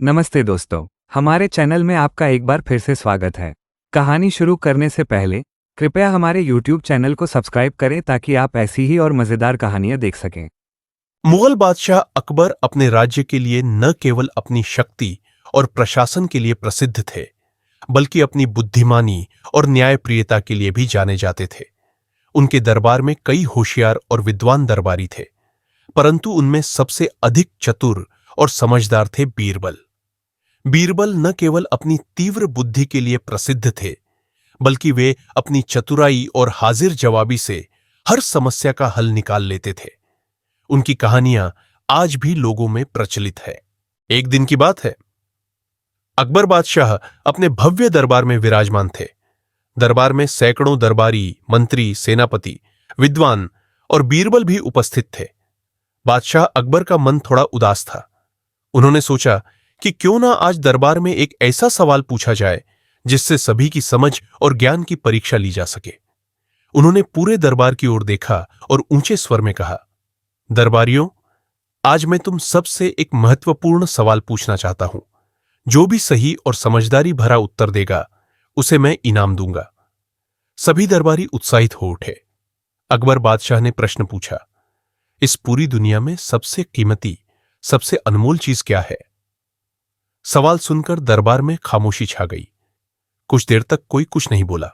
नमस्ते दोस्तों, हमारे चैनल में आपका एक बार फिर से स्वागत है। कहानी शुरू करने से पहले कृपया हमारे YouTube चैनल को सब्सक्राइब करें ताकि आप ऐसी ही और मज़ेदार कहानियां देख सकें। मुगल बादशाह अकबर अपने राज्य के लिए न केवल अपनी शक्ति और प्रशासन के लिए प्रसिद्ध थे, बल्कि अपनी बुद्धिमानी और न्यायप्रियता के लिए भी जाने जाते थे। उनके दरबार में कई होशियार और विद्वान दरबारी थे, परंतु उनमें सबसे अधिक चतुर और समझदार थे बीरबल। बीरबल न केवल अपनी तीव्र बुद्धि के लिए प्रसिद्ध थे, बल्कि वे अपनी चतुराई और हाजिर जवाबी से हर समस्या का हल निकाल लेते थे। उनकी कहानियां आज भी लोगों में प्रचलित है। एक दिन की बात है, अकबर बादशाह अपने भव्य दरबार में विराजमान थे। दरबार में सैकड़ों दरबारी, मंत्री, सेनापति, विद्वान और बीरबल भी उपस्थित थे। बादशाह अकबर का मन थोड़ा उदास था। उन्होंने सोचा कि क्यों ना आज दरबार में एक ऐसा सवाल पूछा जाए जिससे सभी की समझ और ज्ञान की परीक्षा ली जा सके। उन्होंने पूरे दरबार की ओर देखा और ऊंचे स्वर में कहा, दरबारियों, आज मैं तुम सबसे एक महत्वपूर्ण सवाल पूछना चाहता हूं। जो भी सही और समझदारी भरा उत्तर देगा उसे मैं इनाम दूंगा। सभी दरबारी उत्साहित हो उठे। अकबर बादशाह ने प्रश्न पूछा, इस पूरी दुनिया में सबसे कीमती, सबसे अनमोल चीज क्या है? सवाल सुनकर दरबार में खामोशी छा गई। कुछ देर तक कोई कुछ नहीं बोला।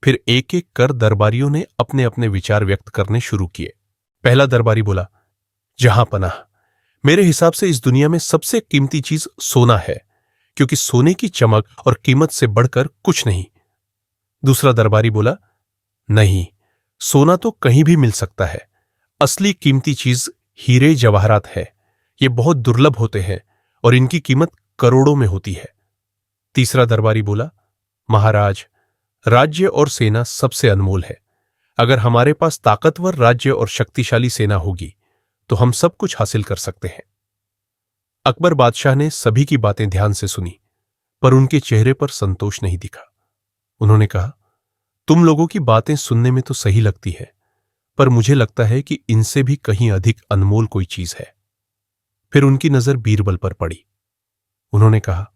फिर एक एक कर दरबारियों ने अपने अपने विचार व्यक्त करने शुरू किए। पहला दरबारी बोला, जहां पनाह, मेरे हिसाब से इस दुनिया में सबसे कीमती चीज सोना है, क्योंकि सोने की चमक और कीमत से बढ़कर कुछ नहीं। दूसरा दरबारी बोला, नहीं, सोना तो कहीं भी मिल सकता है। असली कीमती चीज हीरे जवाहरात है। ये बहुत दुर्लभ होते हैं और इनकी कीमत करोड़ों में होती है। तीसरा दरबारी बोला, महाराज, राज्य और सेना सबसे अनमोल है। अगर हमारे पास ताकतवर राज्य और शक्तिशाली सेना होगी तो हम सब कुछ हासिल कर सकते हैं। अकबर बादशाह ने सभी की बातें ध्यान से सुनी, पर उनके चेहरे पर संतोष नहीं दिखा। उन्होंने कहा, तुम लोगों की बातें सुनने में तो सही लगती है, पर मुझे लगता है कि इनसे भी कहीं अधिक अनमोल कोई चीज है। फिर उनकी नजर बीरबल पर पड़ी। उन्होंने कहा,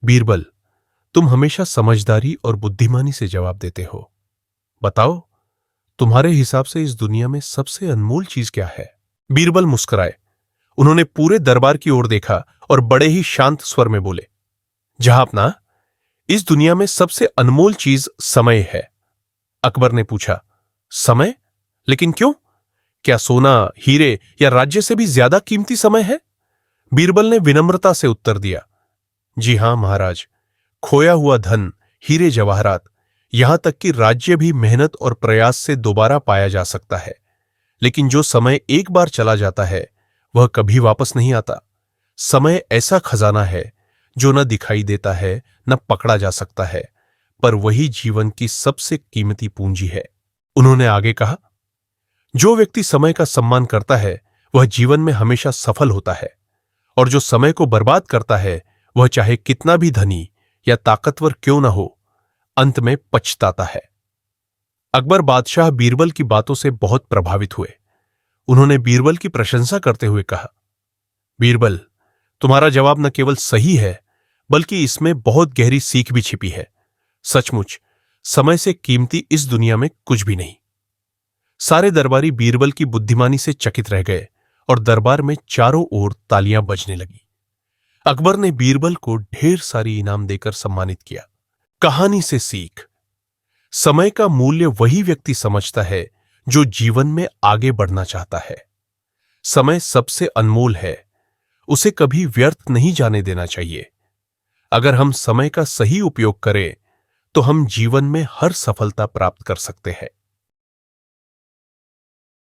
बीरबल, तुम हमेशा समझदारी और बुद्धिमानी से जवाब देते हो। बताओ, तुम्हारे हिसाब से इस दुनिया में सबसे अनमोल चीज क्या है? बीरबल मुस्कुराए। उन्होंने पूरे दरबार की ओर देखा और बड़े ही शांत स्वर में बोले, जहांपनाह, इस दुनिया में सबसे अनमोल चीज समय है। अकबर ने पूछा, समय? लेकिन क्यों? क्या सोना, हीरे या राज्य से भी ज्यादा कीमती समय है? बीरबल ने विनम्रता से उत्तर दिया, जी हां महाराज, खोया हुआ धन, हीरे जवाहरात, यहां तक कि राज्य भी मेहनत और प्रयास से दोबारा पाया जा सकता है। लेकिन जो समय एक बार चला जाता है वह कभी वापस नहीं आता। समय ऐसा खजाना है जो न दिखाई देता है, न पकड़ा जा सकता है, पर वही जीवन की सबसे कीमती पूंजी है। उन्होंने आगे कहा, जो व्यक्ति समय का सम्मान करता है वह जीवन में हमेशा सफल होता है, और जो समय को बर्बाद करता है वह चाहे कितना भी धनी या ताकतवर क्यों न हो, अंत में पछताता है। अकबर बादशाह बीरबल की बातों से बहुत प्रभावित हुए। उन्होंने बीरबल की प्रशंसा करते हुए कहा, बीरबल, तुम्हारा जवाब न केवल सही है, बल्कि इसमें बहुत गहरी सीख भी छिपी है। सचमुच समय से कीमती इस दुनिया में कुछ भी नहीं। सारे दरबारी बीरबल की बुद्धिमानी से चकित रह गए और दरबार में चारों ओर तालियां बजने लगी। अकबर ने बीरबल को ढेर सारी इनाम देकर सम्मानित किया। कहानी से सीख, समय का मूल्य वही व्यक्ति समझता है जो जीवन में आगे बढ़ना चाहता है। समय सबसे अनमोल है, उसे कभी व्यर्थ नहीं जाने देना चाहिए। अगर हम समय का सही उपयोग करें तो हम जीवन में हर सफलता प्राप्त कर सकते हैं।